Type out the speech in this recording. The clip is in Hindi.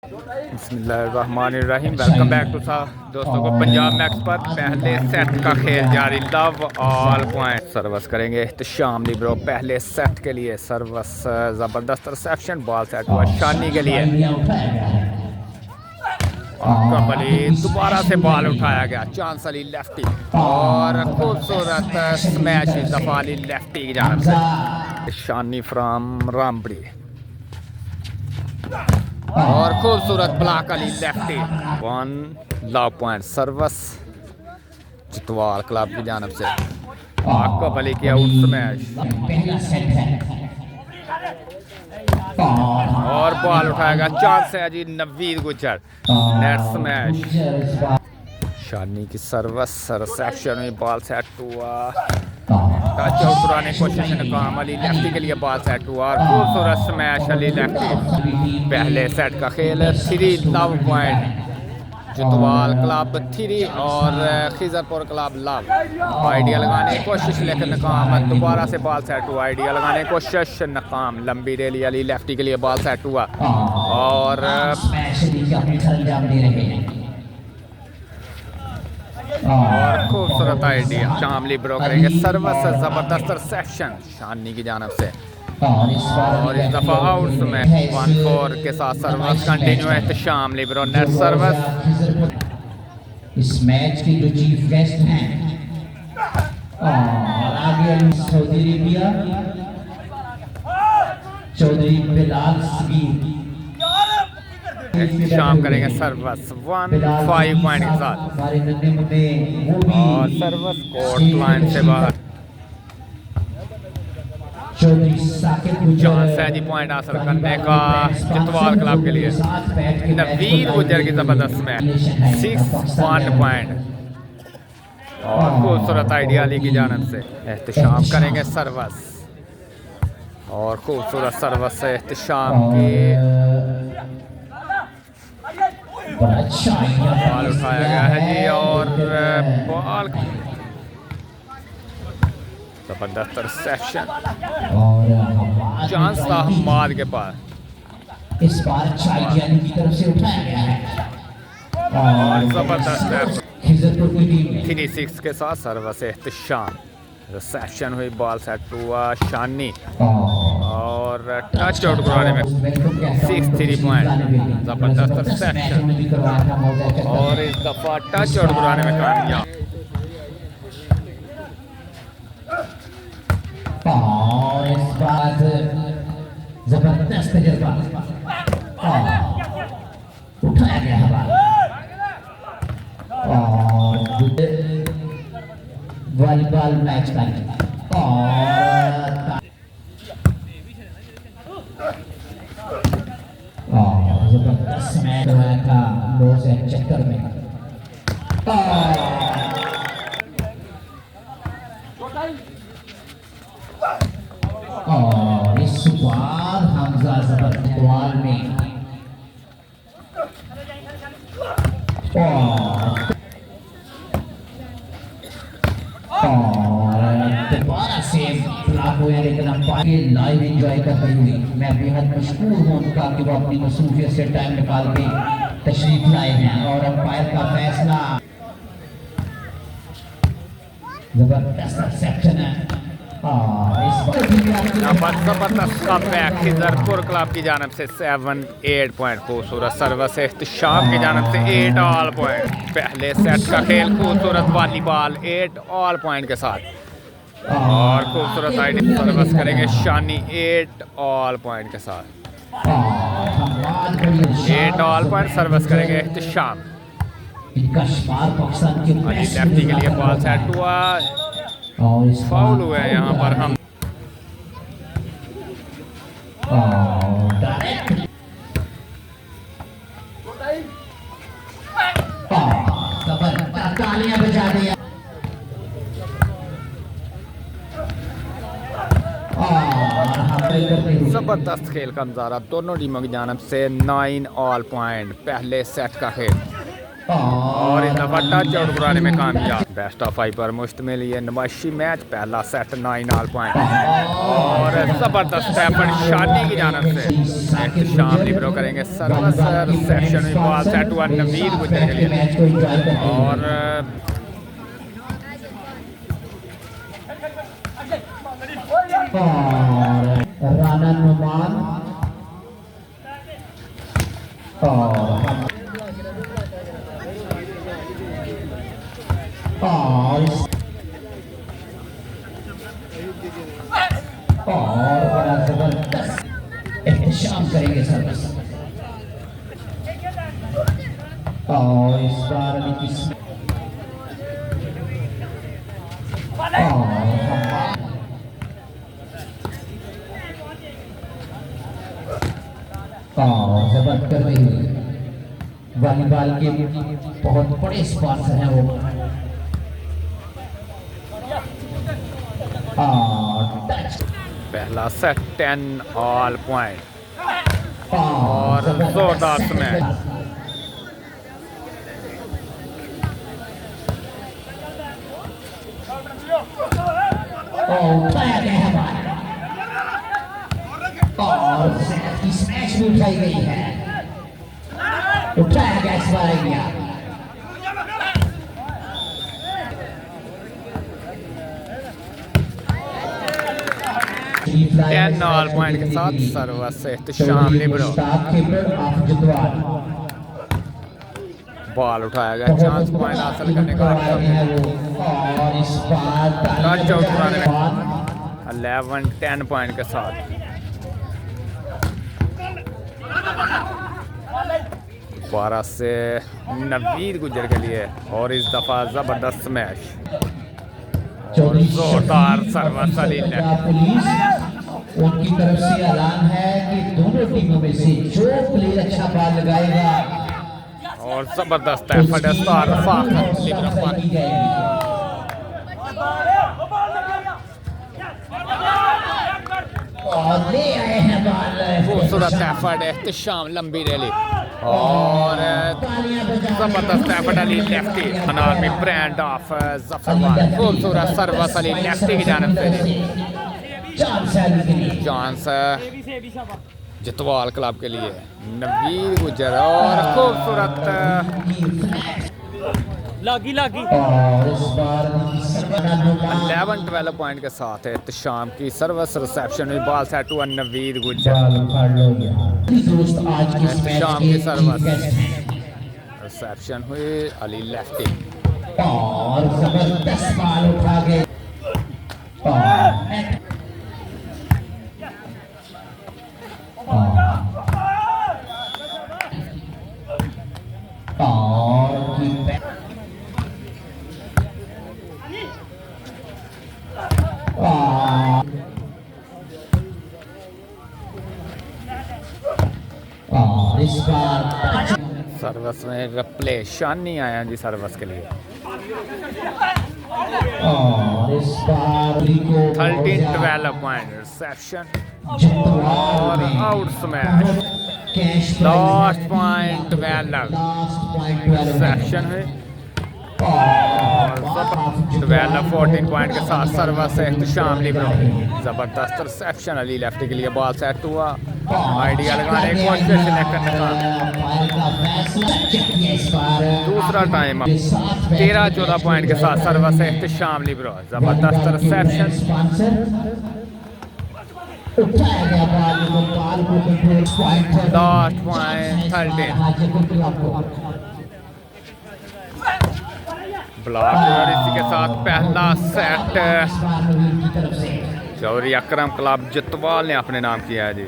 बिस्मिल्लाहिर्रहमानिर्रहीम। वेलकम बैक टू दोस्तों को पंजाब मैक्स पर पहले सेट का खेल जारी। लव ऑल पॉइंट सर्विस करेंगे तो शामली ब्रो पहले सेट के लिए सर्विस ज़बरदस्त रिसेप्शन। बॉल सेट हुआ शानी के लिए। कबली दोबारा से बॉल उठाया गया। चांस अली लेफ्टी और खूबसूरत स्मैश दफा अली लेफ्टी की जानब से। शानी फ्रॉम रामबड़ी और खूबसूरत block Ali lefty. 1 love point service चितवाल क्लब की जानब से। आकब अली की आउट स्मैश और बॉल उठाया गया। चांस है जी नवीद गुजर। नेट स्मैश शानी की सर्विस रिसेप्शन में बॉल सेट हुआ। टच आउट कराने की कोशिश नाकाम। अली लेफ्टी के लिए बॉल सेट हुआ और खूबसूरत स्मैश अली लेफ्टी। पहले सेट का खेल है 3 लव पॉइंट चितवाल क्लब 3 और खिजरपुर क्लब लव। आइडिया लगाने की कोशिश लेकर नाकाम। दोबारा से बॉल सेट हुआ। आइडिया लगाने की कोशिश नाकाम। लंबी रेली अली लेफ्टी के लिए बॉल सेट हुआ और खूबसूरत आइडिया शामली ब्रो करेंगे सर्विस ज़बरदस्त रिसेप्शन शानी की जानब से। और इस दफ़ा आउट में 1-4 के साथ सर्विस कंटिन्यू है तो शामली ब्रो नेट सर्विस। इस मैच के जो चीफ गेस्ट हैं आगे सऊदी अरेबिया चौधरी बिलाल सगीर शाम करेंगे सर्विस 1-5 पॉइंट के साथ। और सर्विस कोर्ट लाइन से बाहर चांस है जी पॉइंट हासिल करने का चितवाल क्लब के लिए। नवीद गुजर की जबरदस्त में 6-1 पॉइंट और खूबसूरत आइडिया अली की जानब से एहतशाम करेंगे सर्विस। और खूबसूरत सर्विस से एहतशाम की बॉल उठाया गया है जी और बॉल जबरदस्त रिसेप्शन। चांस था हमाद के पास। इस बार चाइजानी की तरफ से उठाया गया है और जबरदस्त खिजरपुर की टीम 3-6 के साथ सर्विस एहतशाम। रिसेप्शन हुई बॉल सेट हुआ शानी और टच आउट कराने में 6-3 पॉइंट जबरदस्त रिसेप्शन। और इस दफा टच आउट कराने में कामयाब। और इस बार जबरदस्त तजर्बा उठाया गया हवा और वॉलीबॉल मैच का और जबरदस्त मैच हुआ था 9 से 75 में। और इस बार हमजा जबरदस्त में दोबारा से ब्लॉक हुआ लेकिन हम लाइव एंजॉय करते हुए मैं बेहद मशहूर हूँ उनका कि वो अपनी मसरूफियत से टाइम निकाल के तशरीफ लाए हैं। और अंपायर का फैसला जबरदस्त रिसेप्शन है। जबरदस्त कमबैक खिजरपुर क्लब की जानब से 7-8 पॉइंट। खूबसूरत सर्विस एहतशाम की जानब से 8 ऑल पॉइंट। पहले सेट का खेल खूबसूरत वॉलीबॉल 8 ऑल पॉइंट के साथ। और खूबसूरत आइडिया सर्विस करेंगे शानी 8 ऑल पॉइंट के साथ। 8 ऑल पॉइंट सर्विस करेंगे एहतशाम। अली लेफ्टी के लिए बॉल सेट हुआ और फाउल हुआ है यहाँ पर। हम तालियां बजा दिया। जबरदस्त खेल का नज़ारा दोनों टीमों की जानब से 9 ऑल पॉइंट पहले सेट का खेल। और इस दफा टच आउट कराने में कामयाब। बेस्ट ऑफ 5 पर मुश्तमिल ये नुमाइशी मैच, पहला सेट 9 ऑल पॉइंट और जबरदस्त स्टेफन शानी की जानब से एक शाम लिब्रो करेंगे सर्विस रिसेप्शन में बॉल सेट हुआ नवीद गुजर के लिए और राना नुमान और बड़ा जबरदस्त एहतशाम करेंगे सर्विस और इस बार जबरदस्त कर रही हुई वॉलीबॉल के बहुत बड़े स्पॉन्सर हैं वो। पहला सेट 10 ऑल पॉइंट और जोरदार स्मैश। उठाया गया है और की स्मैश भी उठाई गई है, उठाया गया इस बार गया। 10 ऑल पॉइंट के साथ सर्विस एहतशाम लिब्रो, बॉल उठाया गया, चांस पॉइंट हासिल करने का टच आउट कराने में 11-10 पॉइंट के साथ 12 से नवीद गुजर के लिए और इस दफा जबरदस्त स्मैश और जोरदार सर्विस अली उनकी तरफ से ऐलान है कि दोनों टीमों में से जो प्लेयर अच्छा बॉल लगाएगा और जबरदस्त एफर्ट स्टार और ले आए हैं बॉल, खूबसूरत एफर्ट एहतशाम लंबी रैली और जबरदस्त एफर्ट अली लेफ्टी अनामी ब्रांड ऑफ जफरवान, खूबसूरत सर्विस अली लेफ्टी की जानब से चांस जितवाल क्लब के लिए नवीद गुजर और खूबसूरत लागी 11-12 पॉइंट के साथ एहतशाम की सर्विस रिसेप्शन में बॉल सेट हुआ नवीद गुजर। एहतशाम की सर्विस रिसेप्शन हुई अली लेफ्टी और जबरदस्त बॉल उठा गए सर्विस में रिप्ले शानी आया जी सर्विस के लिए 13-12 पॉइंट रिसेप्शन और out smash last point 12 reception है और 12-14 पॉइंट के साथ सर्विस एहतशाम लिब्रो, जबरदस्त रिसेप्शन अली लेफ्टी के लिए बॉल सेट हुआ, आइडिया लगाने की कोशिश करने का दूसरा टाइम 13-14 पॉइंट के साथ सर्विस एहतशाम लिब्रो, जबरदस्त रिसेप्शन लास्ट पॉइंट 13 ब्लॉक और इसी के साथ पहला सेट चौधरी अकरम क्लब जितवाल ने अपने नाम किया है जी।